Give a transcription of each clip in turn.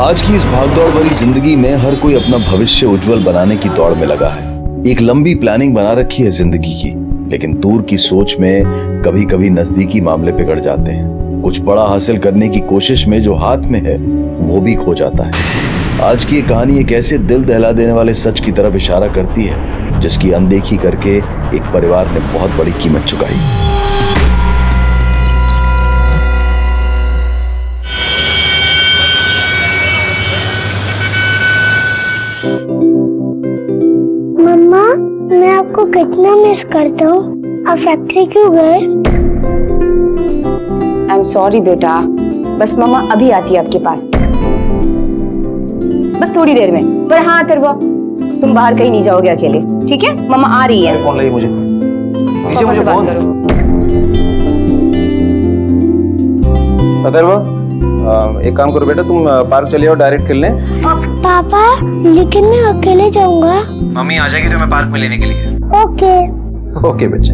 आज की इस भागदौड़ भरी जिंदगी में हर कोई अपना भविष्य उज्जवल बनाने की दौड़ में लगा है। एक लंबी प्लानिंग बना रखी है जिंदगी की, लेकिन दूर की सोच में कभी कभी नजदीकी मामले बिगड़ जाते हैं। कुछ बड़ा हासिल करने की कोशिश में जो हाथ में है वो भी खो जाता है। आज की ये कहानी एक ऐसे दिल दहला देने वाले सच की तरफ इशारा करती है जिसकी अनदेखी करके एक परिवार ने बहुत बड़ी कीमत चुकाई। मम्मा, मैं आपको कितना मिस करता हूँ। आप फैक्ट्री क्यों गए? आई एम सॉरी बेटा, बस मम्मा अभी आती है आपके पास, बस थोड़ी देर में। पर हाँ अथर्व, तुम बाहर कहीं नहीं जाओगे अकेले, ठीक है? मम्मा आ रही है। फोन लगी मुझे, पापा से बात करो। अथर्व, एक काम करो बेटा, तुम पार्क चले आओ, डायरेक्ट खेलने। पापा, लेकिन मैं अकेले जाऊंगा। मम्मी आ जाएगी तुम्हें पार्क में लेने के लिए। ओके। ओके बच्चे।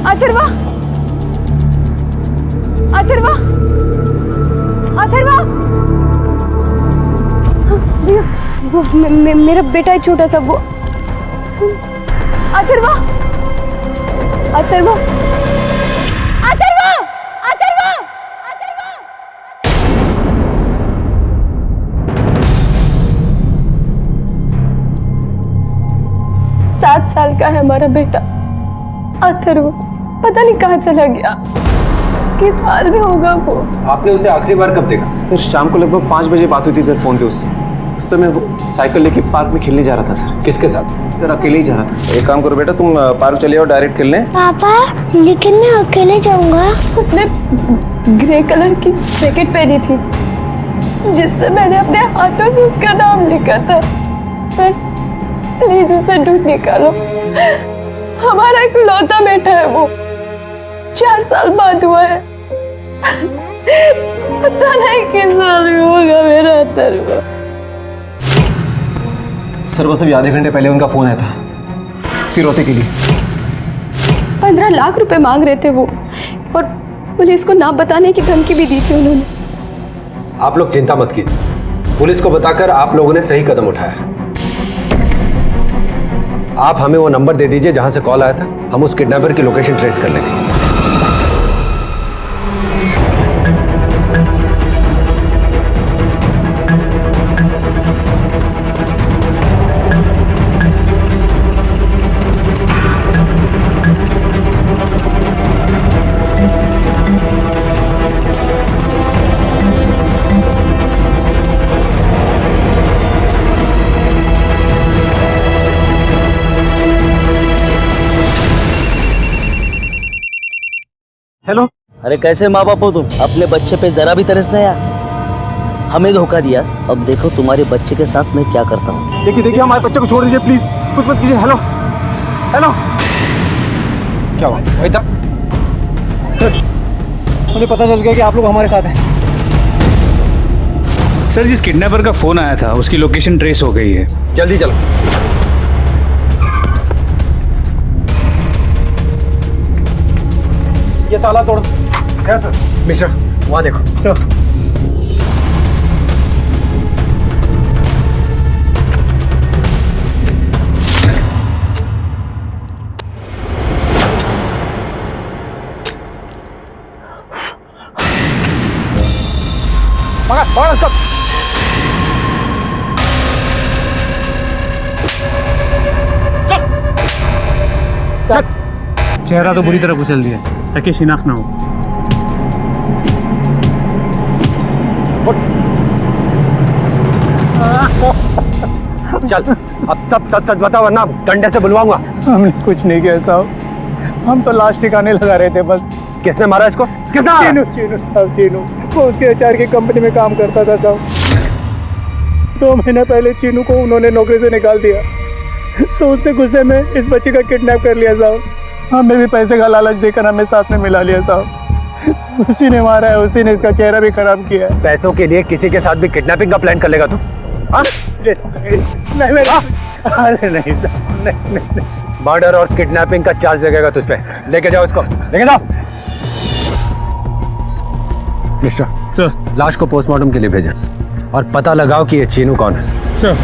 अथर्व, अथर्व, अथर्व, वो मेरा बेटा है छोटा सा, वो अथर्व, अथर्व, अथर्व, अथर्व, अथर्व। 7 साल का है हमारा बेटा अथर्व, पता नहीं कहाँ चला गया, किस हाल में होगा वो। आपने उसे आखिरी बार कब देखा? सर शाम को लगभग 5 बजे बात हुई थी सर फोन पे उससे। उस समय वो साइकिल लेके पार्क में खेलने जा रहा था सर। किसके साथ? सर अकेले ही जा रहा था। एक काम करो बेटा, तुम पार्क चले आओ, डायरेक्ट खेलने। पापा, लेकिन मैं अकेले जाऊंगा। उसने ग्रे कलर की जैकेट पहनी थी जिसमें मैंने अपने हाथों से उसका नाम लिखा था। सर प्लीज उसे ढूंढ निकालो, हमारा इकलौता बेटा है वो, 4 साल बाद हुआ है। पता नहीं किस साल में होगा मेरा अथर्व। सर बस अभी आधे घंटे पहले उनका फोन आया था फिरौते के लिए। 15 लाख रुपए मांग रहे थे वो, और पुलिस को ना बताने की धमकी भी दी थी उन्होंने। आप लोग चिंता मत कीजिए, पुलिस को बताकर आप लोगों ने सही कदम उठाया। आप हमें वो नंबर दे दीजिए जहां से कॉल आया था, हम उस किडनैपर की लोकेशन ट्रेस कर लेंगे। हेलो। अरे कैसे माँ बाप हो तुम? अपने बच्चे पे जरा भी तरस नहीं आया? हमें धोखा दिया, अब देखो तुम्हारे बच्चे के साथ मैं क्या करता हूँ। देखिए हमारे बच्चे को छोड़ दीजिए प्लीज, कुछ मत कीजिए। हेलो हेलो, क्या हुआ? वही था सर, मुझे पता चल गया कि आप लोग हमारे साथ हैं। सर जिस किडनैपर का फोन आया था उसकी लोकेशन ट्रेस हो गई है। जल्दी चलो। ये ताला तोड़। क्या सर? मिस्टर वहां देखो। सर पकड़ सब। चेहरा तो बुरी तरह कुचल दिया ताकि शिनाख्त ना हो। चल अब सब सच सच बताओ वरना डंडे से बुलवाऊंगा। हमने कुछ नहीं किया साहब, हम तो लाश ठिकाने लगा रहे थे बस। किसने मारा इसको? किसने मारा? चीनू साहब, चीनू वो उसके अचार की कंपनी में काम करता था साहब। 2 महीने पहले चीनू को उन्होंने नौकरी से निकाल दिया, तो उसने गुस्से में इस बच्चे का किडनैप कर लिया साहब। हमें भी पैसे का लालच देकर हमें साथ में मिला लिया साहब। उसी ने मारा है, उसी ने इसका चेहरा भी खराब किया है। पैसों के लिए किसी के साथ भी किडनैपिंग का प्लान कर लेगा तू? हाँ? नहीं मेरा अरे नहीं नहीं मर्डर और किडनैपिंग का चार्ज लगेगा तुझ पे। लेके जाओ इसको, लेके जाओ। मिस्टर सर लाश को पोस्टमार्टम के लिए भेजा और पता लगाओ कि ये चीनू कौन है। सर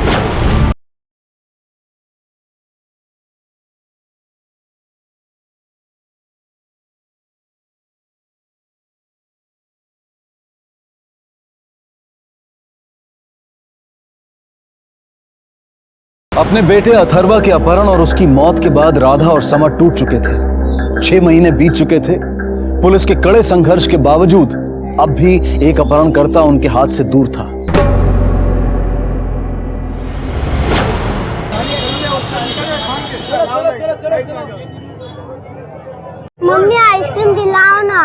अपने बेटे अथर्वा के अपहरण और उसकी मौत के बाद राधा और समा टूट चुके थे। 6 महीने बीत चुके थे। पुलिस के कड़े संघर्ष के बावजूद अब भी एक अपहरणकर्ता उनके हाथ से दूर था। मम्मी आइसक्रीम दिलाओ ना।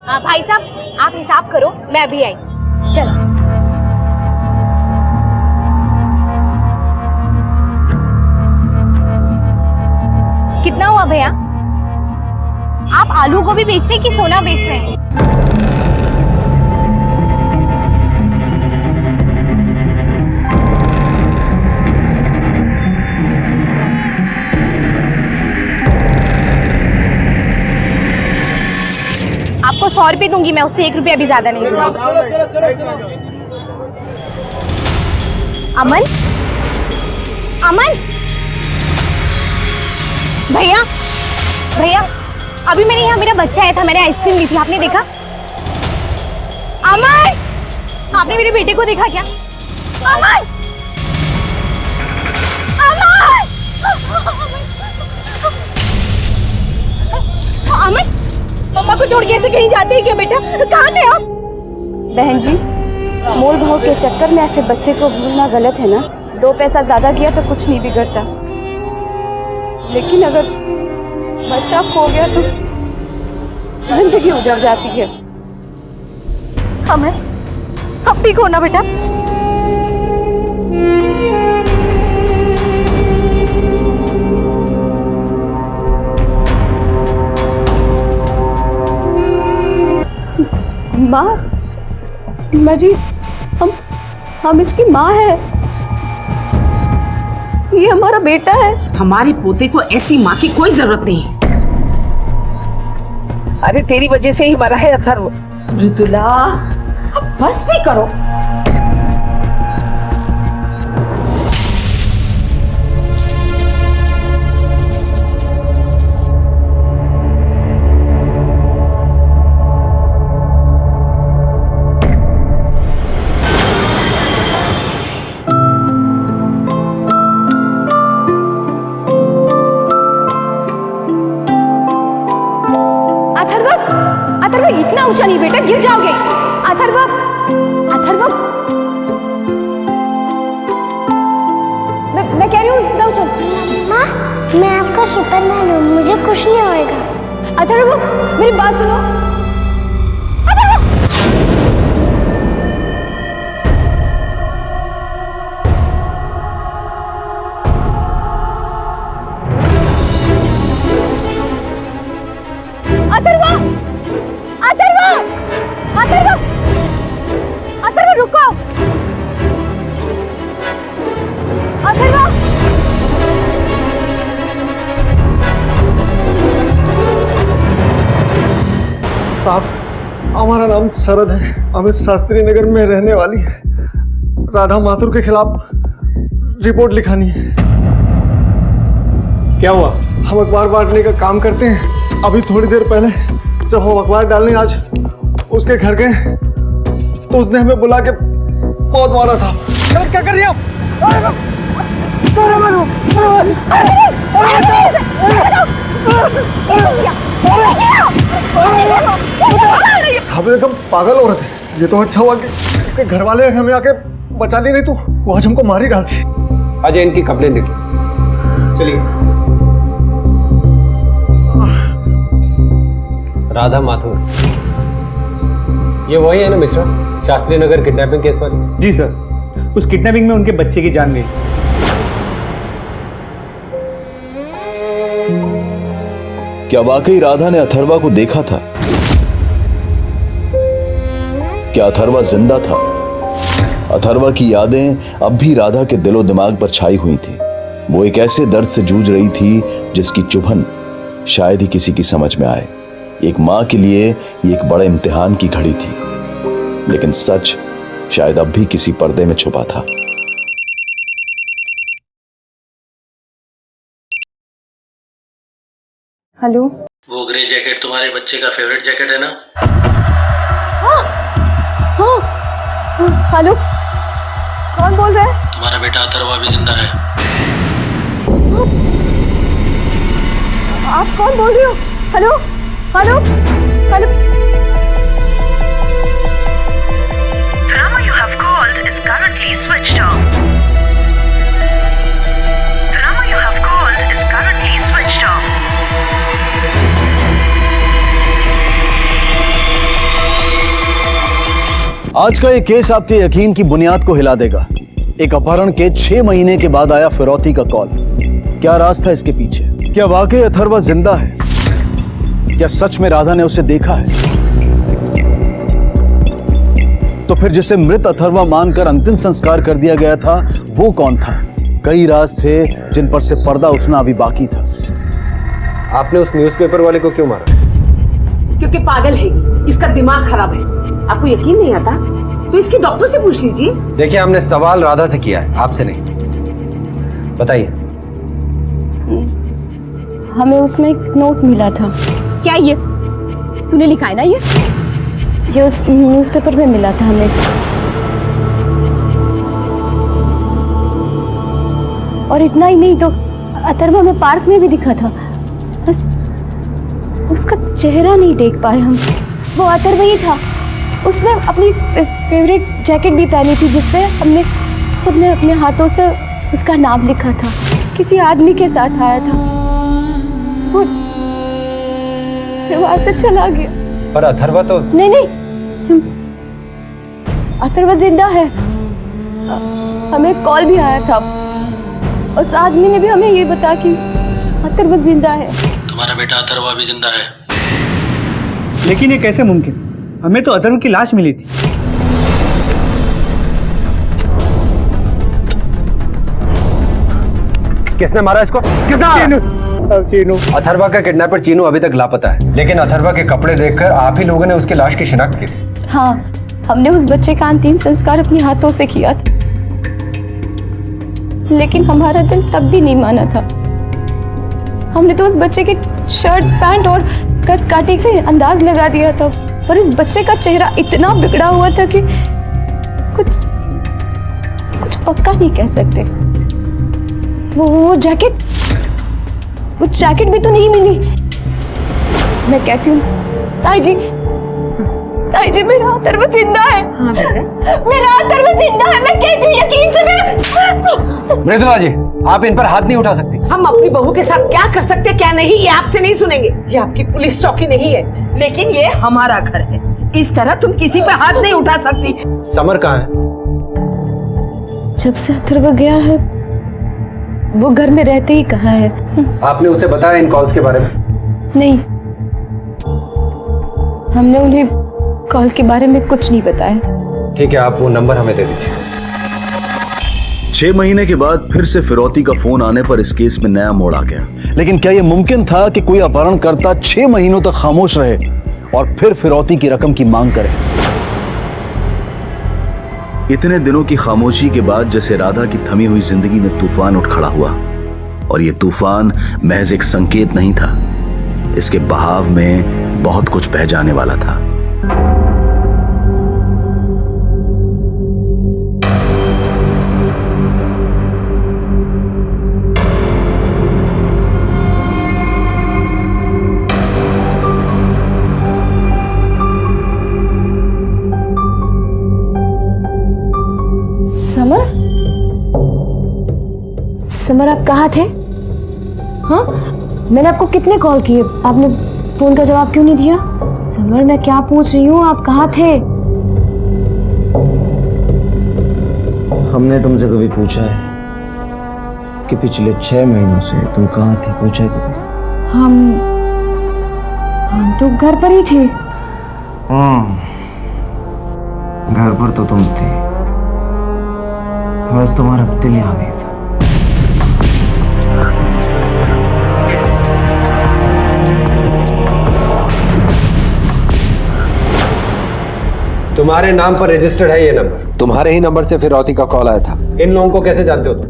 भाई साहब आप हिसाब करो, मैं अभी आई। चलो कितना हुआ भैया? आप आलू गोभी बेच रहे हैं कि सोना बेच रहे हैं? आपको 100 रुपए दूंगी मैं, उससे 1 रुपया भी ज्यादा नहीं दूंगी। अमन, अमन, भैया भैया अभी मैंने यहाँ, मेरा बच्चा आया था, मैंने आइसक्रीम ली थी, आपने देखा? अमन, आपने मेरे बेटे को देखा क्या? अमन, अमन, अमन, मम्मा को छोड़ के ऐसे कहीं जाते हैं क्या बेटा? कहाँ थे आप? बहन जी, मोल भाव के चक्कर में ऐसे बच्चे को भूलना गलत है ना। 2 पैसा ज्यादा गया तो कुछ नहीं बिगड़ता, लेकिन अगर बच्चा खो गया तो जिंदगी उजड़ जाती है। अमन, अब ठीक हो ना बेटा? माँ जी, हम इसकी माँ है। ये हमारा बेटा है। हमारे पोते को ऐसी माँ की कोई जरूरत नहीं। अरे तेरी वजह से ही मरा है अथर्व। मृदुला, अब बस भी करो। अथर्व, इतना ऊंचा नहीं बेटा, गिर जाओगे। अथर्व, अथर्व, मैं कह रही हूँ इतना ऊंचा। माँ, मैं आपका सुपरमैन हूँ, मुझे कुछ नहीं होएगा। अथर्व, मेरी बात सुनो। अथर्व, अथर्व, अथर्व, अथर्व रुको। अथर्व, साहब, हमारा नाम शरद है, हमें शास्त्री नगर में रहने वाली है राधा माथुर के खिलाफ रिपोर्ट लिखानी है। क्या हुआ? हम अखबार बांटने का काम करते हैं। अभी थोड़ी देर पहले जब हम अखबार डालने आज उसके घर गए तो उसने हमें बुला के बहुत मारा। साहब क्या कर रही हैं आप? साहब एकदम पागल हो रहे थे। ये तो अच्छा हुआ कि उसके घर वाले हमें आके बचा ली, नहीं तो वो आज हमको मार ही डालती। अजय, इनकी कंप्लेंट लिख लो। चलिए। राधा माथुर, ये वही है ना mister, Shastri Nagar kidnapping case वाली? जी सर, उस किडनैपिंग में उनके बच्चे की जान गई। क्या वाकई राधा ने अथर्वा को देखा था? क्या अथर्वा जिंदा था? अथर्वा की यादें अब भी राधा के दिलो दिमाग पर छाई हुई थी। वो एक ऐसे दर्द से जूझ रही थी जिसकी चुभन शायद ही किसी की समझ में आए। एक माँ के लिए ये एक बड़े इम्तिहान की घड़ी थी, लेकिन सच शायद अब भी किसी पर्दे में छुपा था। हेलो, वो ग्रे जैकेट तुम्हारे बच्चे का फेवरेट जैकेट है ना? हाँ, हेलो, कौन बोल रहा है? तुम्हारा बेटा अथर्वा भी जिंदा है। आप कौन बोल रहे हो? Hello, hello, hello. The number you have called is currently switched off. The number you have called is currently switched off. आज का ये केस आपके यकीन की बुनियाद को हिला देगा। एक अपहरण के 6 महीने के बाद आया फिरौती का कॉल। क्या राज था इसके पीछे? क्या वाकई अथर्वा जिंदा है? क्या सच में राधा ने उसे देखा है? तो फिर जिसे मृत अथर्वा मानकर अंतिम संस्कार कर दिया गया था, वो कौन था? कई राज थे जिन पर से पर्दा उठना अभी बाकी था। आपने उस न्यूज़पेपर वाले को क्यों मारा? क्योंकि पागल है, इसका दिमाग खराब है। आपको यकीन नहीं आता तो इसके डॉक्टर से पूछ लीजिए। देखिए, हमने सवाल राधा से किया है, आपसे नहीं। बताइए। हमें उसमें एक नोट मिला था। क्या ये तूने लिखा है ना? ये उस न्यूज़पेपर में मिला था हमें। और इतना ही नहीं तो अथर्वा में पार्क में भी दिखा था, बस उसका चेहरा नहीं देख पाए हम। वो अथर्वा ही था। उसने अपनी फेवरेट जैकेट भी पहनी थी जिसपे हमने खुद ने अपने हाथों से उसका नाम लिखा था। किसी आदमी के साथ आया था और फिर वहां से चला गया। पर अथर्वा तो नहीं, अथर्वा जिंदा है। हमें कॉल भी आया था। उस आदमी ने भी हमें ये बताया कि अथर्वा जिंदा है। तुम्हारा बेटा अथर्वा भी जिंदा है। लेकिन ये कैसे मुमकिन? हमें तो अथर्व की लाश मिली थी। किसने मारा इसको? किसने? चीनू। अथर्वा का किडनैपर चीनू अभी तक लापता है, लेकिन अथर्वा के कपड़े देखकर आप ही लोगों ने उसकी लाश की शिनाख्त की थी। हाँ, हमने उस बच्चे का अंतिम संस्कार अपने हाथों से किया था, लेकिन हमारा दिल तब भी नहीं माना था। हमने तो उस बच्चे के शर्ट, पैंट और कद काटे से अंदाज लगा दिया था, पर उस बच्चे का चेहरा इतना बिगड़ा हुआ था कि कुछ पक्का नहीं कह सकते। वो जैकेट भी तो नहीं मिली। मैं कहती हूँ ताई जी, मेरा अथर्वा जिंदा है। हाँ बेटा, मेरा अथर्वा जिंदा है। मैं कहती हूँ यकीन से। मृदुला जी, आप इन पर हाथ नहीं उठा सकती। हम अपनी बहू के साथ क्या कर सकते क्या नहीं, ये आपसे नहीं सुनेंगे। ये आपकी पुलिस चौकी नहीं है, लेकिन ये हमारा घर है। इस तरह तुम किसी पे हाथ नहीं उठा सकती। समर कहाँ है? जब से अथर्वा गया है, वो घर में रहते ही कहाँ है। आपने उसे बताया इन कॉल्स के बारे में? नहीं, हमने उन्हें कॉल के बारे में कुछ नहीं बताया। ठीक है, आप वो नंबर हमें दे दीजिए। 6 महीने के बाद फिर से फिरौती का फोन आने पर इस केस में नया मोड़ आ गया। लेकिन क्या यह मुमकिन था कि कोई अपहरणकर्ता 6 महीनों तक खामोश रहे और फिर फिरौती की रकम की मांग करे? इतने दिनों की खामोशी के बाद जैसे राधा की थमी हुई जिंदगी में तूफान उठ खड़ा हुआ, और ये तूफान महज एक संकेत नहीं था, इसके बहाव में बहुत कुछ बह जाने वाला था। समर, आप कहाँ थे? हाँ, मैंने आपको कितने कॉल किए, आपने फोन का जवाब क्यों नहीं दिया? समर, मैं क्या पूछ रही हूँ, आप कहाँ थे? हमने तुमसे कभी पूछा है कि पिछले 6 महीनों से तुम कहाँ थी? पूछा है कभी? हम तो घर पर ही थे। घर पर तो तुम थे, बस तुम्हारा दिल यहाँ नहीं था। तुम्हारे नाम पर रजिस्टर्ड है ये नंबर। तुम्हारे ही नंबर से फिरौती का कॉल आया था। इन लोगों को कैसे जानते हो तुम?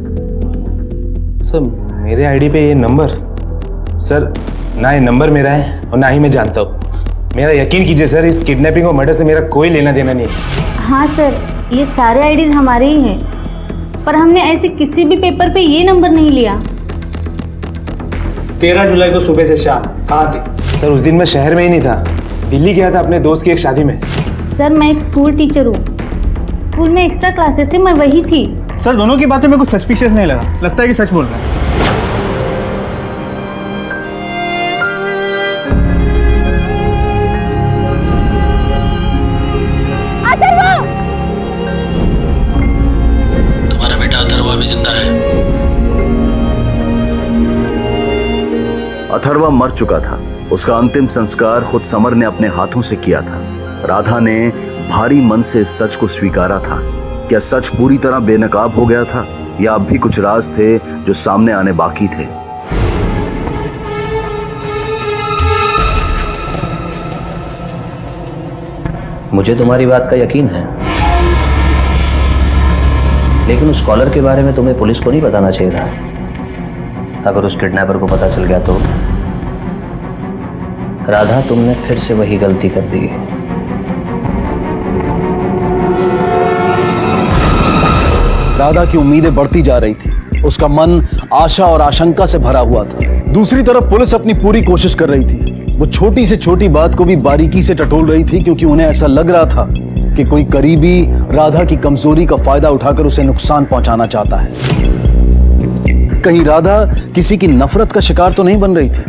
सर मेरे आईडी पे ये नंबर, सर ना ये नंबर मेरा है और ना ही मैं जानता हूँ। मेरा यकीन कीजिए सर, इस किडनैपिंग और मर्डर से मेरा कोई लेना देना नहीं है। हाँ सर, ये सारे आईडीज हमारे ही हैं, पर हमने ऐसे किसी भी पेपर पे ये नंबर नहीं लिया। 13 जुलाई को सुबह से शाम कहाँ थी? सर उस दिन मैं शहर में ही नहीं था, दिल्ली गया था अपने दोस्त की एक शादी में। सर मैं एक स्कूल टीचर हूँ, स्कूल में एक्स्ट्रा क्लासेस थे, मैं वही थी। सर दोनों की बातें मेरे को सस्पिशियस नहीं लगा, लगता है कि सच बोल रहे हैं। तुम्हारा बेटा अथर्वा भी जिंदा है। अथर्वा मर चुका था। उसका अंतिम संस्कार खुद समर ने अपने हाथों से किया था। राधा ने भारी मन से इस सच को स्वीकारा था। क्या सच पूरी तरह बेनकाब हो गया था या अब भी कुछ राज थे जो सामने आने बाकी थे? मुझे तुम्हारी बात का यकीन है, लेकिन उस कॉलर के बारे में तुम्हें पुलिस को नहीं बताना चाहिए था। अगर उस किडनैपर को पता चल गया तो राधा, तुमने फिर से वही गलती कर दी। राधा की उम्मीदें बढ़ती जा रही थी। उसका मन आशा और आशंका से भरा हुआ था। दूसरी तरफ पुलिस अपनी पूरी कोशिश कर रही थी। वो छोटी से छोटी बात को भी बारीकी से टटोल रही थी, क्योंकि उन्हें ऐसा लग रहा था कि कोई करीबी राधा की कमजोरी का फायदा उठाकर उसे नुकसान पहुंचाना चाहता है। कहीं राधा किसी की नफरत का शिकार तो नहीं बन रही थी?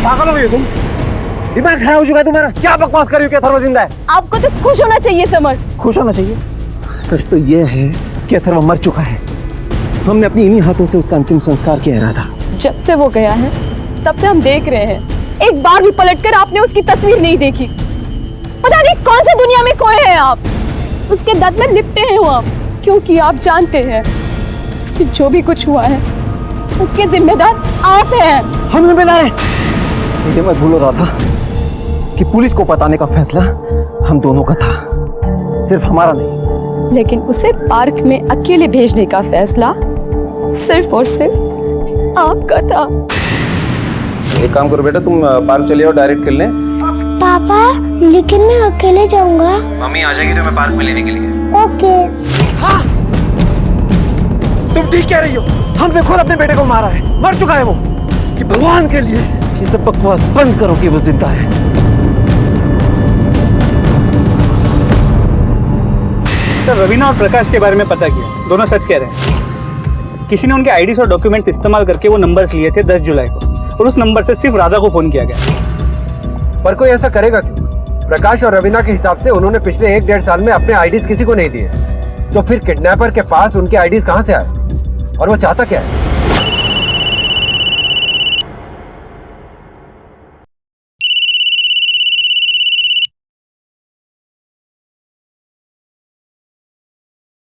पागल हो गए तुम? दिमाग खराब हो चुका है तुम्हारा? क्या बकवास कर रही हो कि अथर्वा जिंदा है? आपको तो खुश होना चाहिए समर। खुश होना चाहिए? सच तो यह है कि अथर्वा मर चुका है। हमने अपनी इन्हीं हाथों से उसका अंतिम संस्कार किया। राधा, जब से वो गया है तब से हम देख रहे हैं, एक बार भी पलटकर आपने उसकी तस्वीर नहीं देखी। पता नहीं कौन सी दुनिया में खोए हैं आप। उसके दर्द में लिपटे हैं आप, क्योंकि आप जानते हैं कि जो भी कुछ हुआ है उसके जिम्मेदार आप हैं। हम जिम्मेदार हैं। मुझे मत भूलो राधा कि पुलिस को बताने का फैसला हम दोनों का था, सिर्फ हमारा नहीं। लेकिन उसे पार्क में अकेले भेजने का फैसला सिर्फ और सिर्फ आपका था। एक काम करो बेटा, तुम पार्क चले आओ, डायरेक्ट खेलने। पापा लेकिन मैं अकेले जाऊंगा। मम्मी आ जाएगी तुम्हें पार्क में लेने के लिए। ओके। हाँ? तुम ठीक कह रही हो। हमने खुद अपने बेटे को मारा है, मर चुका है वो। कि भगवान के लिए ये सब बकवास बंद करो कि वो जिंदा है। सर रवीना और प्रकाश के बारे में पता किया, दोनों सच कह रहे हैं। किसी ने उनके आईडीज और डॉक्यूमेंट्स इस्तेमाल करके वो नंबर्स लिए थे 10 जुलाई को, और उस नंबर से सिर्फ राधा को फोन किया गया। पर कोई ऐसा करेगा क्यों? प्रकाश और रवीना के हिसाब से उन्होंने पिछले 1-1.5 साल में अपने आईडीज किसी को नहीं दिए, तो फिर किडनैपर के पास उनके आईडीज कहां से आए और वो चाहता क्या है?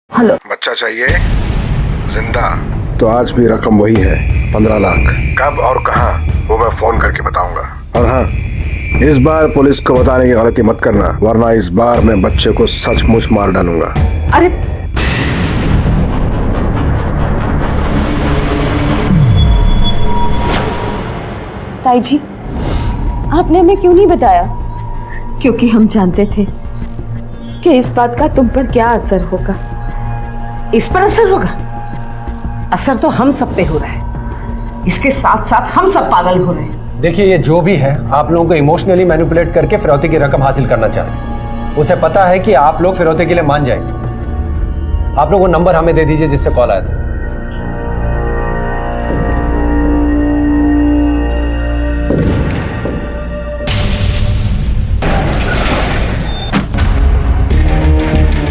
हेलो, बच्चा चाहिए जिंदा? तो आज भी रकम वही है, 15 लाख। कब और कहां वो मैं फोन करके बताऊंगा। और हाँ, इस बार पुलिस को बताने की गलती मत करना, वरना इस बार मैं बच्चे को सचमुच मार डालूंगा। अरे ताई जी, आपने हमें क्यों नहीं बताया? क्योंकि हम जानते थे कि इस बात का तुम पर क्या असर होगा। इस पर असर होगा? असर तो हम सब पे हो रहा है, इसके साथ साथ हम सब पागल हो रहे हैं। देखिए, ये जो भी है, आप लोगों को इमोशनली मैनिपुलेट करके फिरौती की रकम हासिल करना चाहे। उसे पता है कि आप लोग फिरौती के लिए मान जाएंगे। आप लोग वो नंबर हमें दे दीजिए जिससे कॉल आया था।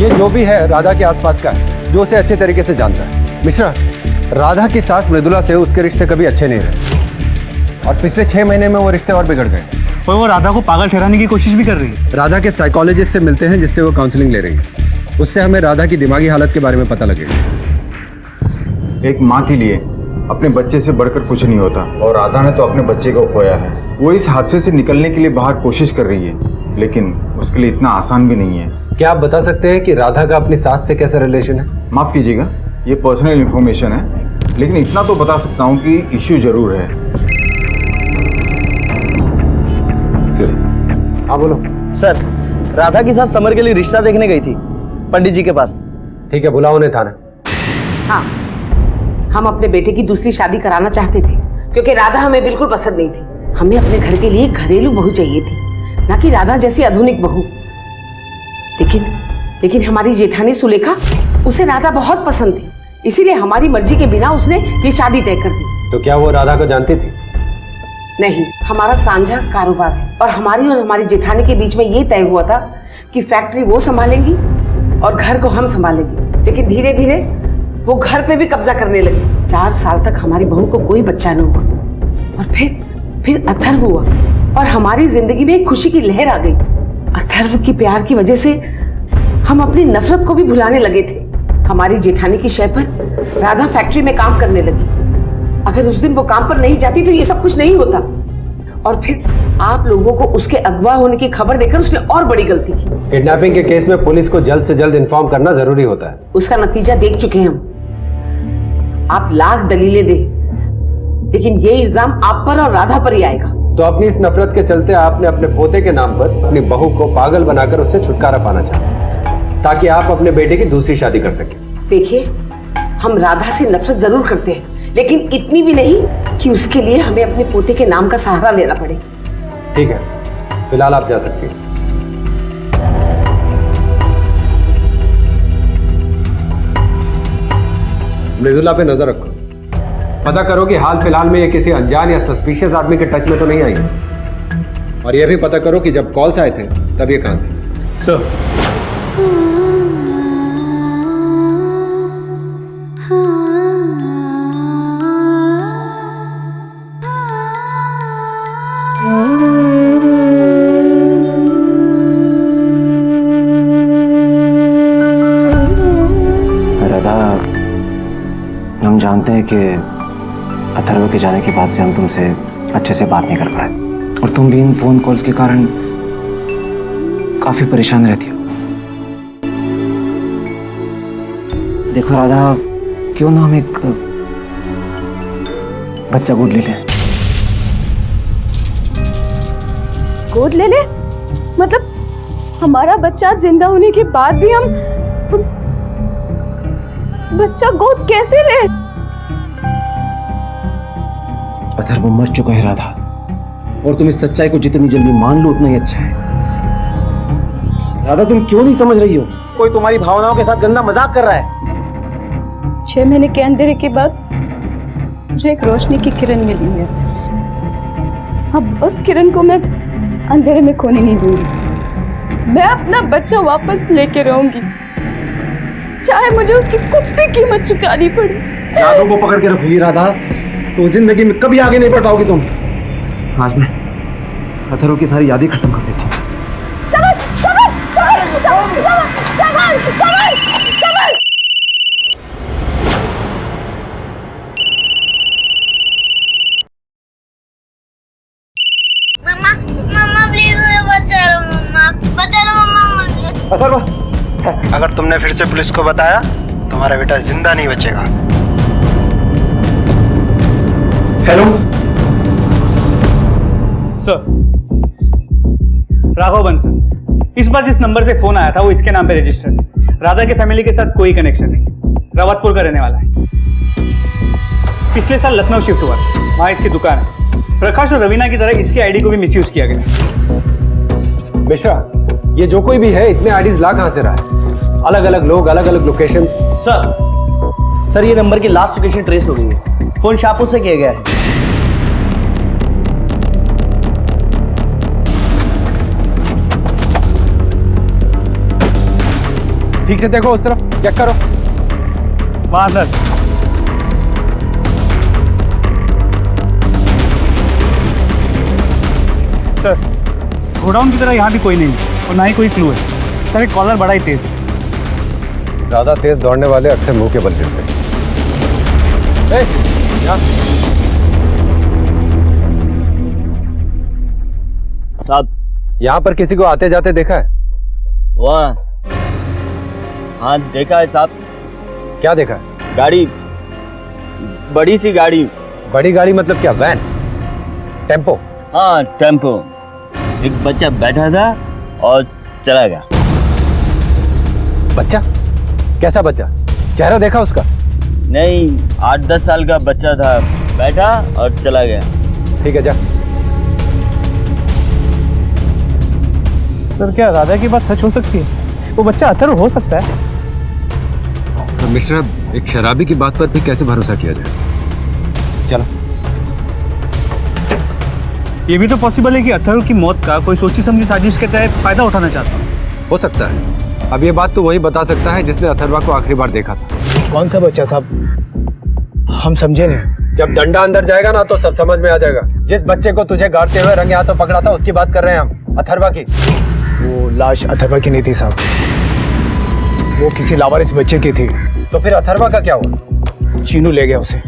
ये जो भी है राधा के आसपास का है, जो उसे अच्छे तरीके से जानता है। मिश्रा, राधा की सास मृदुला से उसके रिश्ते कभी अच्छे नहीं रहे, और पिछले 6 महीने में वो रिश्ते और बिगड़ गए। पर वो राधा को पागल ठहराने की कोशिश भी कर रही है। राधा के साइकोलॉजिस्ट से मिलते हैं, जिससे वो काउंसलिंग ले रही है। उससे हमें राधा की दिमागी हालत के बारे में पता लगेगा। एक माँ के लिए अपने बच्चे से बढ़कर कुछ नहीं होता, और राधा ने तो अपने बच्चे को खोया है। वो इस हादसे से निकलने के लिए बाहर कोशिश कर रही है, लेकिन उसके लिए इतना आसान भी नहीं है। क्या आप बता सकते हैं कि राधा का अपनी सास से कैसा रिलेशन है? माफ कीजिएगा, ये पर्सनल इंफॉर्मेशन है, लेकिन इतना तो बता सकता हूँ कि इश्यू जरूर है। हाँ बोलो। सर, राधा की सास समर के लिए रिश्ता देखने गई थी पंडित जी के पास। ठीक है, बुलाओ उन्हें थाना। हाँ, हम अपने बेटे की दूसरी शादी कराना चाहते थे, क्योंकि राधा हमें बिल्कुल पसंद नहीं थी। हमें अपने घर के लिए घरेलू बहू चाहिए थी, ना कि राधा जैसी आधुनिक बहू। लेकिन हमारी जेठानी सुलेखा, उसे राधा बहुत पसंद थी, इसीलिए हमारी मर्जी के बिना उसने ये शादी तय कर दी। तो क्या वो राधा को जानती थी? नहीं, हमारा साझा कारोबार है और हमारी जेठानी के बीच में ये तय हुआ था कि फैक्ट्री वो संभालेंगी और घर को हम संभालेंगे। लेकिन धीरे धीरे वो घर पे भी कब्जा करने लगे। 4 साल तक हमारी बहू को कोई बच्चा न हुआ, और फिर अथर्व हुआ और हमारी जिंदगी में एक खुशी की लहर आ गई। अथर्व की प्यार की वजह से हम अपनी नफरत को भी भुलाने लगे थे। हमारी जेठानी की शय पर राधा फैक्ट्री में काम करने लगी। अगर उस दिन वो काम पर नहीं जाती तो ये सब कुछ नहीं होता। और फिर आप लोगों को उसके अगवा होने की खबर देकर उसने और बड़ी गलती की। किडनैपिंग के केस में पुलिस को जल्द से जल्द इन्फॉर्म करना जरूरी होता है। उसका नतीजा देख चुके हैं हम। आप लाख दलीलें दे, लेकिन ये इल्जाम आप पर और राधा पर ही आएगा। तो अपनी इस नफरत के चलते आपने अपने पोते के नाम पर अपनी बहू को पागल बनाकर उससे छुटकारा पाना चाहा, ताकि आप अपने बेटे की दूसरी शादी कर सकें। देखिए, हम राधा से नफरत जरूर करते हैं, लेकिन इतनी भी नहीं कि उसके लिए हमें अपने पोते के नाम का सहारा लेना पड़े। ठीक है, फिलहाल आप जा सकती हैं। मृदुला पे नजर रखो, पता करो कि हाल फिलहाल में ये किसी अनजान या सस्पिशियस आदमी के टच में तो नहीं आई। और ये भी पता करो कि जब कॉल्स आए थे तब ये कहां थे। सर, हम जानते हैं कि अथर्व के जाने के बाद से हम तुमसे अच्छे से बात नहीं कर पाए, और तुम भी इन फोन कॉल्स के कारण काफी परेशान रहती हो। देखो राधा, क्यों ना हम एक बच्चा गोद ले लें। गोद ले ले? मतलब हमारा बच्चा जिंदा होने के बाद भी हम बच्चा गोद कैसे ले? अथर्व मर चुका है राधा, और तुम इस सच्चाई को जितनी जल्दी मान लो उतना ही अच्छा है। राधा, तुम क्यों नहीं समझ रही हो? कोई तुम्हारी भावनाओं के साथ गंदा मजाक कर रहा है। 6 महीने के अंधेरे के बाद मुझे एक रोशनी की किरण मिली है। अब उस किरण को मैं अंधेरे में खोने नहीं दूंगी। मैं अपना बच्चा वापस लेके रहूंगी, चाहे मुझे उसकी कुछ भी कीमत चुकानी पड़े। यादों को पकड़ के रखोगी राधा, तो जिंदगी में कभी आगे नहीं बढ़ पाओगी तुम। आज मैं अथर्व की सारी यादें खत्म कर देती हूँ। मम्मा प्लीज मुझे बचा लो, मम्मा मुझे। अथर्व, अगर तुमने फिर से पुलिस को बताया तुम्हारा बेटा जिंदा नहीं बचेगा। हेलो सर, राघव बंसल, इस बार जिस नंबर से फोन आया था वो इसके नाम पे रजिस्टर्ड है। राधा के फैमिली के साथ कोई कनेक्शन नहीं, रावतपुर का रहने वाला है। पिछले साल लखनऊ शिफ्ट हुआ, वहां इसकी दुकान है। प्रकाश और रवीना की तरह इसकी आईडी को भी मिसयूज किया गया। मिश्रा, ये जो कोई भी है इतने आईडीज ला कहां से रहा है? अलग अलग लोग, अलग अलग लोकेशन। सर ये नंबर की लास्ट लोकेशन ट्रेस हो गई है। फोन शाहपुर से किया गया है। ठीक से देखो, उस तरफ चेक करो। वहां सर। सर, गोडाउन की तरह यहाँ भी कोई नहीं है और ना ही कोई क्लू है। सर, एक कॉलर बड़ा ही तेज है। ज्यादा तेज दौड़ने वाले अक्सर मुंह के बल गिरते हैं। साहब, यहाँ पर किसी को आते जाते देखा है? वाह, हाँ देखा है साहब। क्या देखा है? गाड़ी, बड़ी सी गाड़ी। बड़ी गाड़ी मतलब क्या, वैन, टेम्पो? हाँ टेम्पो। एक बच्चा बैठा था और चला गया। बच्चा? कैसा बच्चा? चेहरा देखा उसका? नहीं, 8-10 साल का बच्चा था, बैठा और चला गया। ठीक है, जा। सर क्या राधा की बात सच हो सकती है? वो बच्चा अथर्व हो सकता है। तो मिश्रा, एक शराबी की बात पर भी कैसे भरोसा किया जाए? चलो। ये भी तो पॉसिबल है कि अथर्व की मौत का कोई सोची समझी साजिश के तहत फायदा उठाना चाहता हूँ। हो सकता है। अब ये बात तो वही बता सकता है जिसने अथर्वा को आखिरी बार देखा था। कौन सा बच्चा साहब? हम समझे नहीं। जब डंडा अंदर जाएगा ना तो सब समझ में आ जाएगा। जिस बच्चे को तुझे गाड़ते हुए रंगे हाथों पकड़ा था उसकी बात कर रहे हैं हम, अथर्वा की। वो लाश अथर्वा की नहीं थी साहब, वो किसी लावारिस बच्चे की थी। तो फिर अथर्वा का क्या हुआ? चीनू ले गया उसे।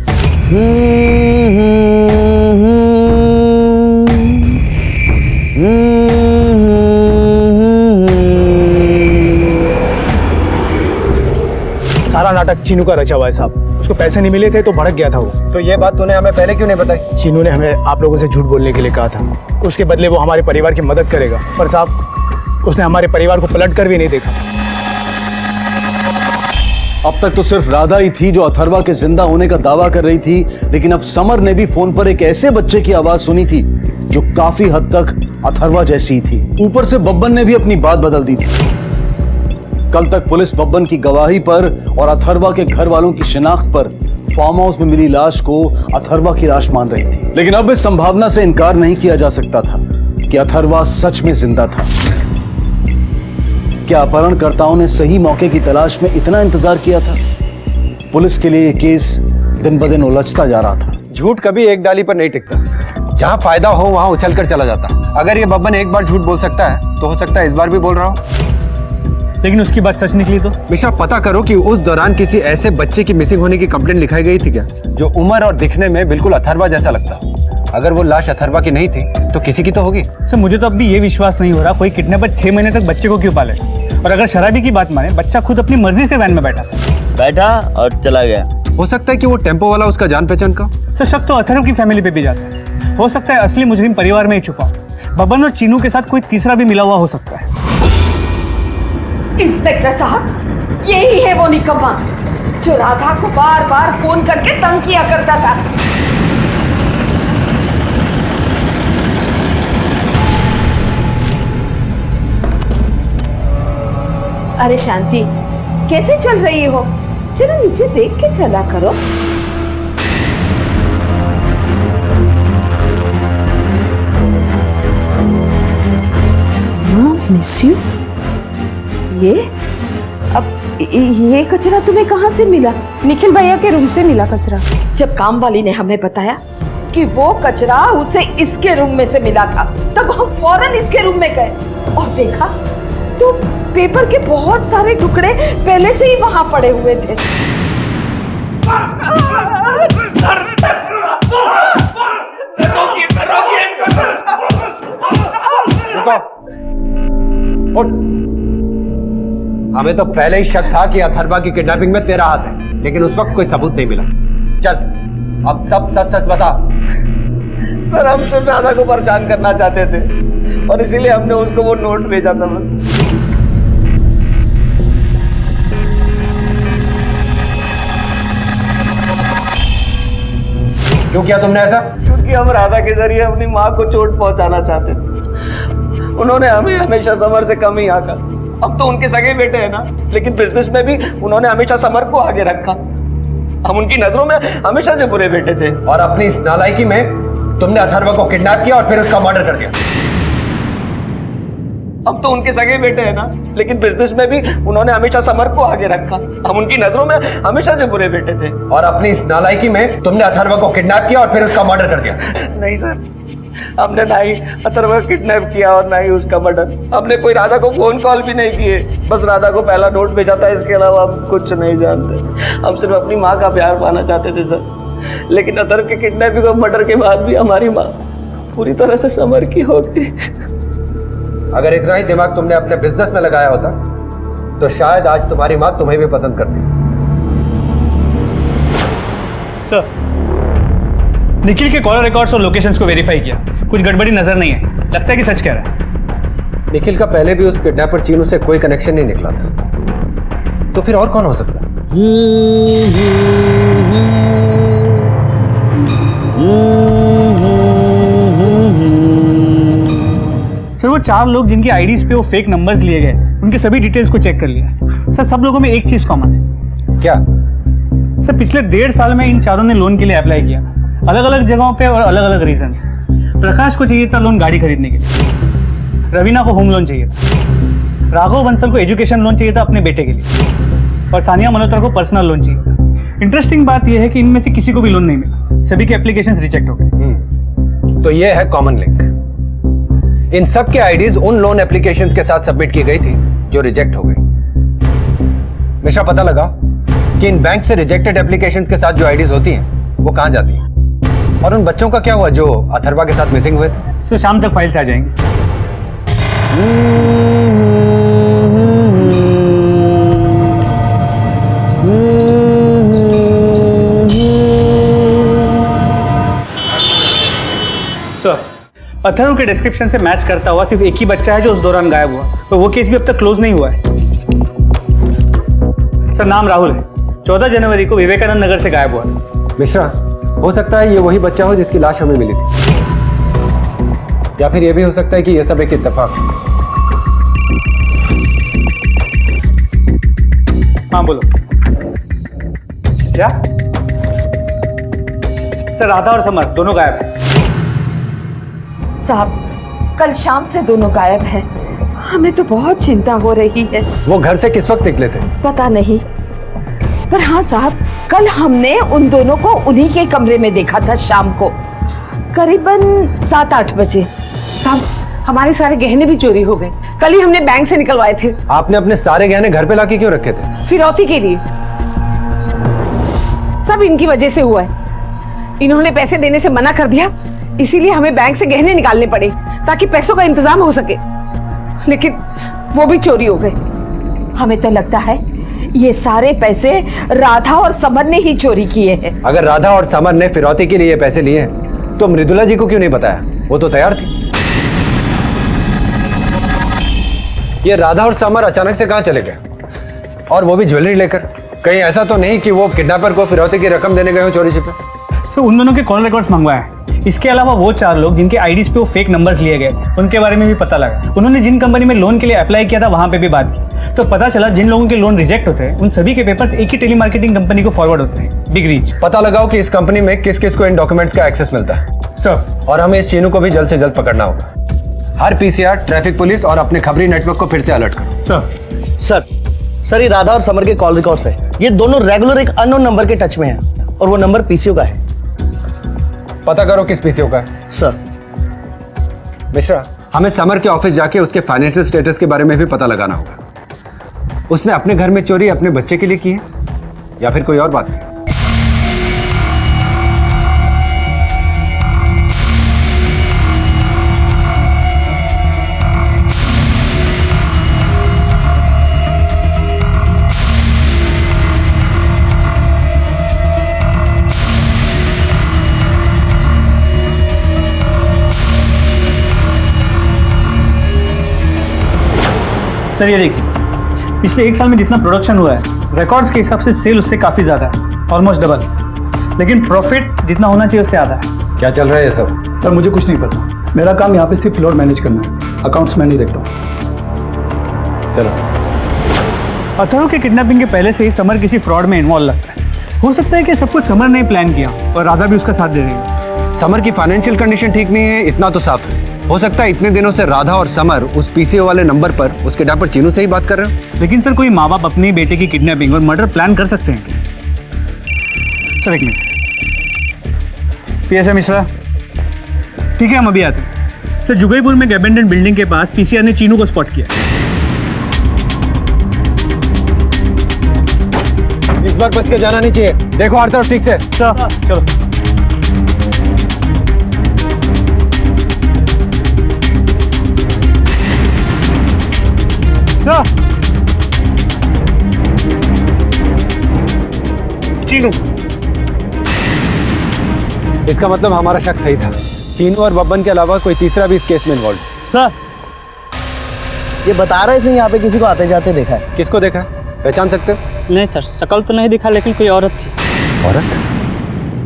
सारा नाटक चीनू का रचा हुआ है साहब। उसको पैसे नहीं मिले थे तो भड़क गया था वो। तो ये बात तूने हमें पहले क्यों नहीं बताई? चीनू ने हमें आप लोगों से झूठ बोलने के लिए कहा था। उसके बदले वो हमारे परिवार की मदद करेगा, पर साहब उसने हमारे परिवार को पलट कर भी नहीं देखा। अब तक तो सिर्फ राधा ही थी जो अथर्वा के जिंदा होने का दावा कर रही थी, लेकिन अब समर ने भी फोन पर एक ऐसे बच्चे की आवाज सुनी थी जो काफी हद तक अथर्वा जैसी ही थी। ऊपर से बब्बन ने भी अपनी बात बदल दी थी। कल तक पुलिस बब्बन की गवाही पर और अथर्वा के घर वालों की शिनाख्त पर फार्म हाउस में मिली लाश को अथर्वा की लाश मान रही थी, लेकिन अब इस संभावना से इनकार नहीं किया जा सकता था कि अथर्वा सच में जिंदा था। क्या अपहरणकर्ताओं ने सही मौके की तलाश में इतना इंतजार किया था? पुलिस के लिए यह केस दिन ब दिन उलझता जा रहा था। झूठ कभी एक डाली पर नहीं टिकता। जहां फायदा हो वहां उछल कर चला जाता। अगर ये बब्बन एक बार झूठ बोल सकता है तो हो सकता है इस बार भी बोल रहा हो। लेकिन उसकी बात सच निकली तो? मिश्रा, पता करो कि उस दौरान किसी ऐसे बच्चे की मिसिंग होने की कंप्लेंट लिखाई गई थी क्या, जो उम्र और दिखने में बिल्कुल अथर्वा जैसा लगता। अगर वो लाश अथर्वा की नहीं थी तो किसी की तो होगी। सर मुझे तो अब भी ये विश्वास नहीं हो रहा कोई किडनैपर 6 महीने तक बच्चे को क्यों पाले। और अगर शराबी की बात माने, बच्चा खुद अपनी मर्जी से वैन में बैठा और चला गया। हो सकता है कि वो टेम्पो वाला उसका जान पहचान का। सर शक तो अथर्व की फैमिली पे भी जाता है। हो सकता है असली मुजरिम परिवार में ही छुपा हो। बब्बन और चीनू के साथ कोई तीसरा भी मिला हुआ हो सकता है। इंस्पेक्टर साहब, यही है वो निकम्मा जो राधा को बार बार फोन करके तंग किया करता था। अरे शांति, कैसे चल रही हो? जरा नीचे देख के चला करो। Miss you. ये कचरा तुम्हें कहाँ से मिला? निखिल भैया के रूम से मिला कचरा। जब काम वाली ने हमें बताया कि वो कचरा उसे इसके रूम में से मिला था, तब हम फौरन इसके रूम में गए और देखा तो पेपर के बहुत सारे टुकड़े पहले से ही वहां पड़े हुए थे। हमें तो पहले ही शक था कि अथर्वा की किडनैपिंग में तेरा हाथ है, लेकिन उस वक्त कोई सबूत नहीं मिला। चल अब सब सच सच बता। सर हम सिर्फ राधा को परेशान करना चाहते थे और इसीलिए हमने उसको वो नोट भेजा था बस। क्यों किया तुमने ऐसा? क्योंकि हम राधा के जरिए अपनी माँ को चोट पहुंचाना चाहते थे। उन्होंने हमें हमेशा समर से कम ही आका। अब तो उनके सगे बेटे हैं ना, लेकिन बिजनेस में भी उन्होंने हमेशा समर को आगे रखा। हम उनकी नजरों में हमेशा से बुरे बेटे थे। और अपनी इस नालायकी में तुमने अथर्वा को किडनैप किया और फिर उसका मर्डर कर दिया। अब तो उनके सगे बेटे हैं ना, लेकिन बिजनेस में भी उन्होंने हमेशा समर को आगे रखा। हम उनकी नजरों में हमेशा से बुरे बेटे थे। और अपनी इस नालायकी में तुमने अथर्वा को किडनैप किया और फिर उसका मर्डर कर दिया। नहीं सर, हमने ना ही अथर्व को किडनैप किया और ना ही उसका मर्डर। हमने कोई राधा को फोन कॉल भी नहीं किए, बस राधा को पहला नोट भेजा था, इसके अलावा हम कुछ नहीं जानते। हम सिर्फ अपनी माँ का प्यार पाना चाहते थे सर, लेकिन अथर्व के किडनैपिंग और मर्डर के बाद भी हमारी माँ पूरी तरह से समर की हो गई। अगर इतना ही दिमाग तुमने अपने बिजनेस में लगाया होता तो शायद आज तुम्हारी माँ तुम्हें भी पसंद करती। सर, निखिल के कॉलर रिकॉर्ड्स और लोकेशंस को वेरीफाई किया, कुछ गड़बड़ी नजर नहीं है, लगता है कि सच कह रहा है। निखिल का पहले भी उस किडनैपर चीनू से कोई कनेक्शन नहीं निकला था, तो फिर और कौन हो सकता है? सर, वो 4 लोग जिनकी आईडीज पे वो फेक नंबर्स लिए गए, उनके सभी डिटेल्स को चेक कर लिया। सर, सब लोगों में एक चीज कॉमन है। क्या? सर, पिछले 1.5 साल में इन चारों ने लोन के लिए अप्लाई किया, अलग अलग जगहों पे और अलग अलग रीजंस। प्रकाश को चाहिए था लोन गाड़ी खरीदने के लिए, रवीना को होम लोन चाहिए था, राघव बंसल को एजुकेशन लोन चाहिए था अपने बेटे के लिए, और सानिया मल्होत्रा को पर्सनल लोन चाहिए था। इंटरेस्टिंग बात यह है कि इनमें से किसी को भी लोन नहीं मिला, सभी के एप्लीकेशंस रिजेक्ट हो गए। तो ये है कॉमन लिंक। इन सब के आईडीज उन लोन एप्लीकेशंस के साथ सबमिट की गई थी जो रिजेक्ट हो गई। मिश्रा, पता लगा कि इन बैंक से रिजेक्टेड एप्लीकेशंस के साथ जो आईडीज होती हैं वो कहां जाती हैं, और उन बच्चों का क्या हुआ जो अथर्वा के साथ मिसिंग हुए थे? सर, शाम तक फाइल्स आ जाएंगी। सर, अथर्व के डिस्क्रिप्शन से मैच करता हुआ सिर्फ एक ही बच्चा है जो उस दौरान गायब हुआ, तो वो केस भी अब तक क्लोज नहीं हुआ है। सर, नाम राहुल है, 14 जनवरी को विवेकानंद नगर से गायब हुआ था। मिश्रा, हो सकता है ये वही बच्चा हो जिसकी लाश हमें मिली थी, या फिर ये भी हो सकता है कि ये सब एक इत्तेफाक है। हाँ, बोलो। क्या? सर, राधा और समर दोनों गायब हैं। साहब, कल शाम से दोनों गायब हैं। हमें तो बहुत चिंता हो रही है। वो घर से किस वक्त निकले थे? पता नहीं, पर हाँ साहब, कल हमने उन दोनों को उन्हीं के कमरे में देखा था शाम को, करीबन 7-8 बजे। साहब, हमारे सारे गहने भी चोरी हो गए। कल ही हमने बैंक से निकलवाए थे। आपने अपने सारे गहने घर पे लाके क्यों रखे थे? फिरौती के लिए। सब इनकी वजह से हुआ है। इन्होंने पैसे देने से मना कर दिया, इसीलिए हमें बैंक से गहने निकालने पड़े ताकि पैसों का इंतजाम हो सके, लेकिन वो भी चोरी हो गए। हमें तो लगता है ये सारे पैसे राधा और समर ने ही चोरी किए हैं। अगर राधा और समर ने फिरौती के लिए ये पैसे लिए हैं, तो मृदुला जी को क्यों नहीं बताया? वो तो तैयार थी। ये राधा और समर अचानक से कहां चले गए, और वो भी ज्वेलरी लेकर? कहीं ऐसा तो नहीं कि वो किडनैपर को फिरौती की रकम देने गए हो चोरी छिपे? सर, उन दोनों के कॉल रिकॉर्ड्स मंगवाए। इसके अलावा वो 4 लोग जिनके आईडीज पे वो फेक नंबर्स लिए गए, उनके बारे में भी पता लगा। उन्होंने जिन कंपनी में लोन के लिए अप्लाई किया था वहां पे भी बात की, तो पता चला जिन लोगों के लोन रिजेक्ट होते हैं उन सभी के पेपर्स एक ही टेलीमार्केटिंग कंपनी को फॉरवर्ड होते हैं, बिग रीच। पता लगाओ कि इस कंपनी में किस किस को इन डॉक्यूमेंट्स का एक्सेस मिलता है सर, और हमें इस चीनू को भी जल्द से जल्द पकड़ना होगा। हर पीसीआर, ट्रैफिक पुलिस और अपने खबरी नेटवर्क को फिर से अलर्ट करो। सर, ये राधा और समर के कॉल रिकॉर्ड्स है। ये दोनों रेगुलर एक अननोन नंबर के टच में हैं, और वो नंबर पीसीओ का है। पता करो किस पीसीओ का है। सर, मिश्रा, हमें समर के ऑफिस जाके उसके फाइनेंशियल स्टेटस के बारे में भी पता लगाना होगा। उसने अपने घर में चोरी अपने बच्चे के लिए की है या फिर कोई और बात है? सर, ये देखिए, पिछले 1 साल में जितना प्रोडक्शन हुआ है, रिकॉर्ड्स के हिसाब से सेल उससे काफ़ी ज़्यादा है, ऑलमोस्ट डबल। लेकिन प्रॉफिट जितना होना चाहिए उससे आधा है। क्या चल रहा है ये सब? सर, मुझे कुछ नहीं पता। मेरा काम यहाँ पे सिर्फ फ्लोर मैनेज करना है, अकाउंट्स मैं नहीं देखता हूँ। चलो। अथर्व के किडनैपिंग के पहले से ही समर किसी फ्रॉड में इन्वॉल्व लगता है। हो सकता है कि सब कुछ समर ने ही प्लान किया और राधा भी उसका साथ दे रही है। समर की फाइनेंशियल कंडीशन ठीक नहीं है, इतना तो साफ है। हो सकता है इतने दिनों से राधा और समर उस पीसीओ वाले नंबर पर उसके किडनैपर चीनू से ही बात कर रहे हो। लेकिन सर, कोई माँ बाप अपने बेटे की किडनैपिंग और मर्डर प्लान कर सकते हैं? सर, एक मिनट। पीएसए मिश्रा, ठीक है, हम अभी आते हैं। सर, जुगईपुर में गैबेंडन बिल्डिंग के पास पीसीआर ने चीनू को स्पॉट किया। इस बार बच के जाना नहीं चाहिए। देखो हर तरफ ठीक से। सर चलो। सर, चीनू। इसका मतलब हमारा शक सही था। चीनू और बब्बन के अलावा कोई तीसरा भी इस केस में इन्वॉल्व। सर, ये बता रहे थे यहाँ पे किसी को आते जाते देखा है। किसको देखा? पहचान सकते हो? नहीं सर, शकल तो नहीं दिखा, लेकिन कोई औरत थी। औरत?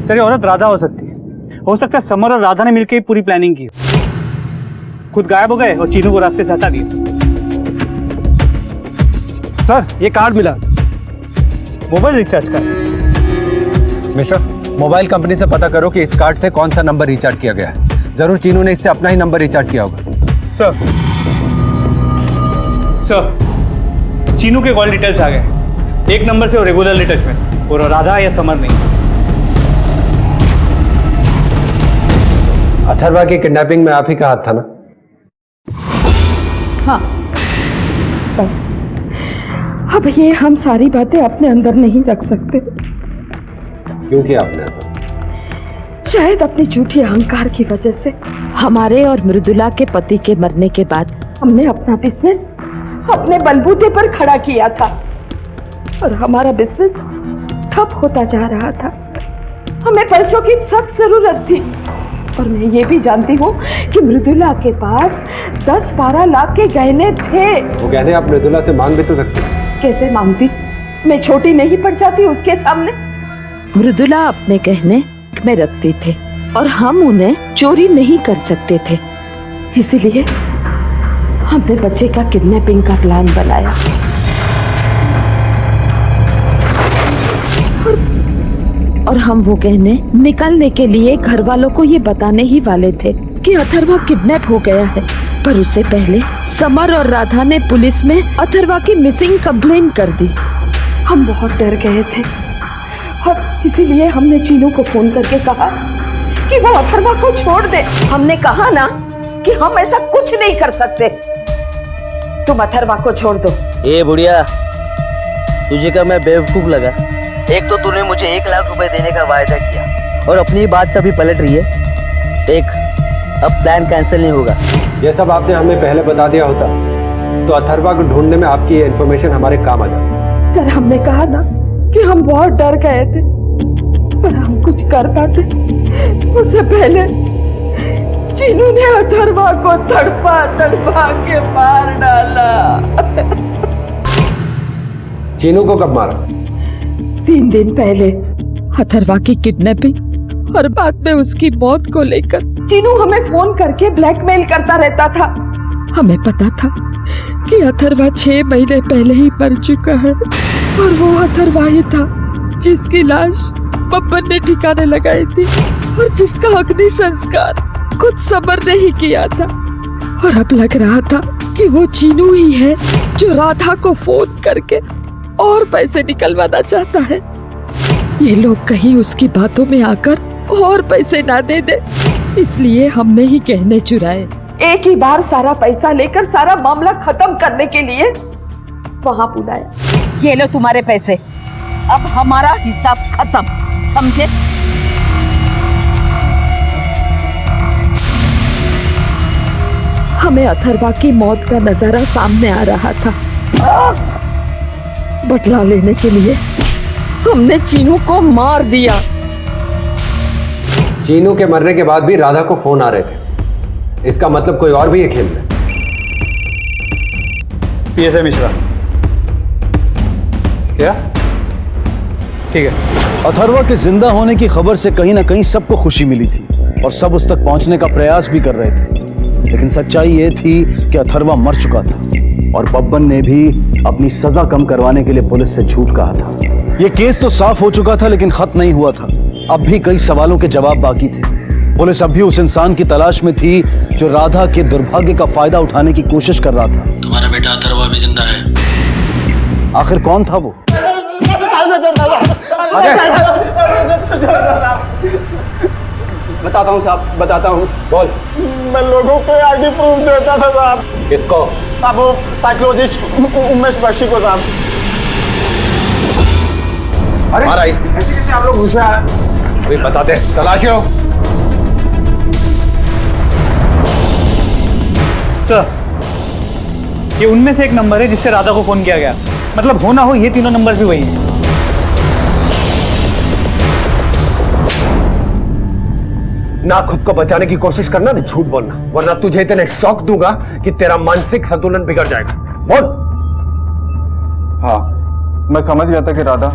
सर, ये औरत राधा हो सकती है। हो सकता है समर और राधा ने मिलकर पूरी प्लानिंग की। खुद गायब हो गए और चीनू को रास्ते से हटा दिया। सर, ये कार्ड मिला। मोबाइल रिचार्ज का है। मिस्टर, मोबाइल कंपनी से पता करो कि इस कार्ड से कौन सा नंबर रिचार्ज किया गया है। जरूर चीनू ने इससे अपना ही नंबर रिचार्ज किया होगा। सर, चीनू के कॉल डिटेल्स आ गए। एक नंबर से वो रेगुलरली टच में, और राधा या समर नहीं। अथर्वा की किडनैपिंग में आप ही का हाथ था ना? हाँ, बस अब ये हम सारी बातें अपने अंदर नहीं रख सकते। क्यों किया आपने ऐसा? शायद अपनी झूठी अहंकार की वजह से। हमारे और मृदुला के पति के मरने के बाद हमने अपना बिजनेस अपने बलबूते पर खड़ा किया था और हमारा बिजनेस ठप होता जा रहा था। हमें पैसों की सख्त जरूरत थी और मैं ये भी जानती हूँ कि मृदुला के पास 10-12 लाख के गहने थे। वो गहने आप मृदुला से मांग भी तो सकते। कैसे मांगती? मैं छोटी नहीं पड़ जाती उसके सामने? मृदुला अपने गहने में रखती थे और हम उन्हें चोरी नहीं कर सकते थे, इसीलिए हमने बच्चे का किडनैपिंग का प्लान बनाया। और हम वो गहने निकालने के लिए घर वालों को ये बताने ही वाले थे कि अथर्वा किडनैप हो गया है। पर उससे पहले समर और राधा ने पुलिस में अथर्वा की मिसिंग कंप्लेन कर दी। हम बहुत डर गए थे और इसीलिए हमने चीनू को फोन करके कहा कि वो अथर्वा को छोड़ दे। हमने कहा ना कि हम ऐसा कुछ नहीं कर सकते, तुम अथर्वा को छोड़ दो। ए बुढ़िया, तुझे क्या मैं बेवकूफ लगा? एक तो तूने मुझे 1 लाख रुपए देने का वायदा किया और अपनी बात से अभी पलट रही है। देख, अब प्लान कैंसिल नहीं होगा। ये सब आपने हमें पहले बता दिया होता तो अथर्वा को ढूंढने में आपकी ये इन्फॉर्मेशन हमारे काम आ जाती। सर, हमने कहा ना कि हम बहुत डर गए थे, पर हम कुछ कर पाते उससे पहले चीनू ने अथर्वा को तड़पा तड़पा के मार डाला। चीनू को कब मारा? 3 दिन पहले। अथर्वा की किडनैपिंग और बाद में उसकी मौत को लेकर चीनू हमें फोन करके ब्लैकमेल करता रहता था। हमें पता था कि अथर्वा 6 महीने पहले ही मर चुका है और वो अथर्वा ही था जिसकी लाश बब्बन ने ठिकाने लगाई थी और जिसका अग्नि संस्कार खुद समर ने ही किया था। और अब लग रहा था कि वो चीनू ही है जो राधा को फोन करके और पैसे निकलवाना चाहता है। ये लोग कहीं उसकी बातों में आकर और पैसे ना दे दे, इसलिए हमने ही गहने चुराए। एक ही बार सारा पैसा लेकर सारा मामला खत्म करने के लिए वहां बुलाया। ये लो तुम्हारे पैसे, अब हमारा हिसाब खत्म, समझे? हमें अथर्वा की मौत का नजारा सामने आ रहा था। बदला लेने के लिए हमने चीनू को मार दिया। चीनू के मरने के बाद भी राधा को फोन आ रहे थे। इसका मतलब कोई और भी है खेल में। पीएसआई मिश्रा, क्या? ठीक है। अथर्वा के जिंदा होने की खबर से कहीं ना कहीं सबको खुशी मिली थी और सब उस तक पहुंचने का प्रयास भी कर रहे थे, लेकिन सच्चाई ये थी कि अथर्वा मर चुका था और बब्बन ने भी अपनी सजा कम करवाने के लिए पुलिस से झूठ कहा था। ये केस तो साफ हो चुका था लेकिन खत्म नहीं हुआ था। अब भी कई सवालों के जवाब बाकी थे। पुलिस अब भी उस इंसान की तलाश में थी जो राधा के दुर्भाग्य का फायदा उठाने की कोशिश कर रहा था। तुम्हारा बेटा अथर्वा भी जिंदा है। आखिर कौन था वो? बताता हूँ साहब, बताता हूँ। बोल। मैं लोगों के आईडी प्रूफ देता था साहब। किसको? साहब वो साइकोलॉजिस्ट उमेश बख्शी को साहब। अरे मारा ऐसे कैसे आप लोग घुसे आए? अभी बताते, तलाशियो। सर, ये उनमें से एक नंबर है जिससे राधा को फोन किया गया। मतलब हो ना हो ये तीनों नंबर भी वही हैं। ना खुद को बचाने की कोशिश करना ना झूठ बोलना, वरना तुझे इतने शौक दूंगा कि तेरा मानसिक संतुलन बिगड़ जाएगा। बोल। हाँ, मैं समझ गया था कि राधा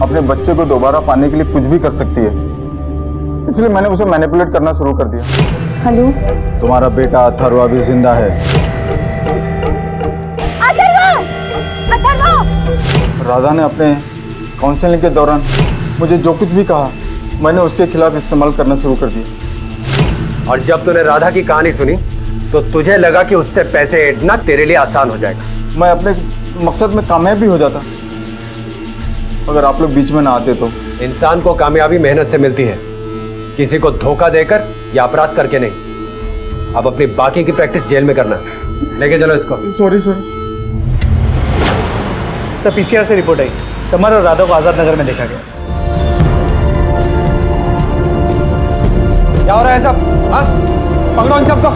अपने बच्चे को दोबारा पाने के लिए कुछ भी कर सकती है, इसलिए मैंने उसे मैनिपुलेट करना शुरू कर दिया। हेलो, तुम्हारा बेटा अथर्व अभी जिंदा है। राधा ने अपने काउंसलिंग के दौरान मुझे जो कुछ भी कहा मैंने उसके खिलाफ इस्तेमाल करना शुरू कर दिया। और जब तूने राधा की कहानी सुनी तो तुझे लगा कि उससे पैसे ऐंठना तेरे लिए आसान हो जाएगा। मैं अपने मकसद में कामयाब भी हो जाता अगर आप लोग बीच में ना आते तो। इंसान को कामयाबी मेहनत से मिलती है, किसी को धोखा देकर या अपराध करके नहीं। अब अपनी बाकी की प्रैक्टिस जेल में करना। लेके चलो इसको। Sorry sir. सर, पीसीआर से रिपोर्ट आई, समर और राधा को आजाद नगर में देखा गया। क्या हो रहा है सब? हाँ, पकड़ो इन सबको,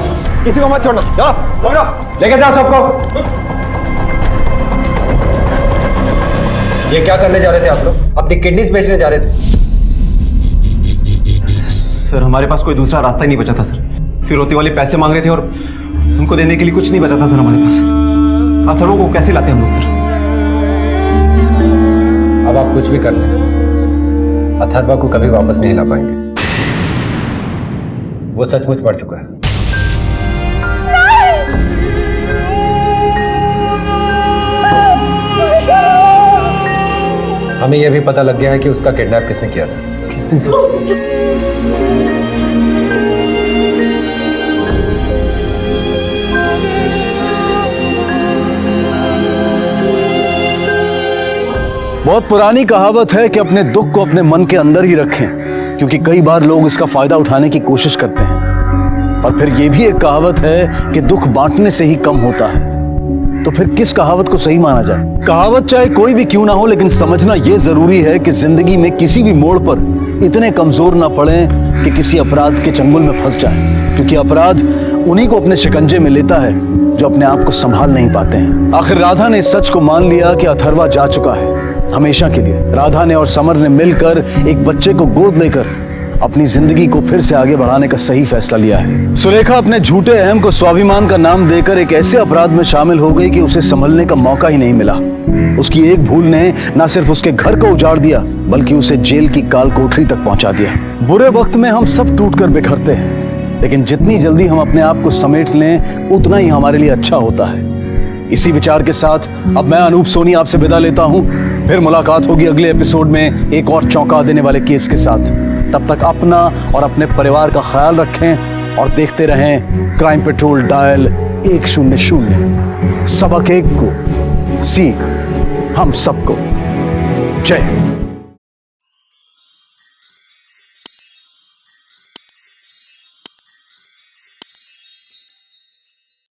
किसी को मत छोड़ना। चलो पकड़ो, लेके जाओ सबको। ये क्या करने जा रहे थे आप लोग? अपनी किडनीज बेचने जा रहे थे? सर, हमारे पास कोई दूसरा रास्ता ही नहीं बचा था सर। फिरौती वाले पैसे मांग रहे थे और उनको देने के लिए कुछ नहीं बचा था सर हमारे पास। अथर्व को कैसे लाते हम लोग सर? अब आप कुछ भी कर लें, अथर्वा को कभी वापस नहीं ला पाएंगे। वो सचमुच मर चुका है। हमें यह भी पता लग गया है कि उसका किडनैप किसने किया था। किसने सर? बहुत पुरानी कहावत है कि अपने दुख को अपने मन के अंदर ही रखें, क्योंकि कई बार लोग इसका फायदा उठाने की कोशिश करते हैं। और फिर यह भी एक कहावत है कि दुख बांटने से ही कम होता है। तो फिर किस कहावत को सही माना जाए? कहावत चाहे कोई भी क्यों ना हो, लेकिन समझना यह जरूरी है कि जिंदगी में किसी भी मोड़ पर इतने कमजोर ना पड़े कि किसी अपराध के चंगुल में फंस जाए, क्योंकि अपराध उन्हीं को अपने शिकंजे में लेता है जो अपने आप को संभाल नहीं पाते हैं। आखिर राधा ने इस सच को मान लिया कि अथर्वा जा चुका है हमेशा के लिए। राधा ने और समर ने मिलकर एक बच्चे को गोद लेकर अपनी जिंदगी को फिर से आगे बढ़ाने का सही फैसला लिया है। सुलेखा अपने झूठे अहम को स्वाभिमान का नाम देकर एक ऐसे अपराध में शामिल हो गई कि उसे संभलने का मौका ही नहीं मिला। उसकी एक भूल ने न सिर्फ उसके घर को उजाड़ दिया, बल्कि उसे जेल की काल कोठरी तक पहुंचा दिया। बुरे वक्त में हम सब टूटकर बिखरते हैं, लेकिन जितनी जल्दी हम अपने आप को समेट लें उतना ही हमारे लिए अच्छा होता है। इसी विचार के साथ अब मैं अनूप सोनी आपसे विदा लेता हूं। फिर मुलाकात होगी अगले एपिसोड में एक और चौंका देने वाले केस के साथ। तब तक अपना और अपने परिवार का ख्याल रखें और देखते रहें क्राइम पेट्रोल डायल 100। सबक एक को सीख हम सबको। जय हिंद।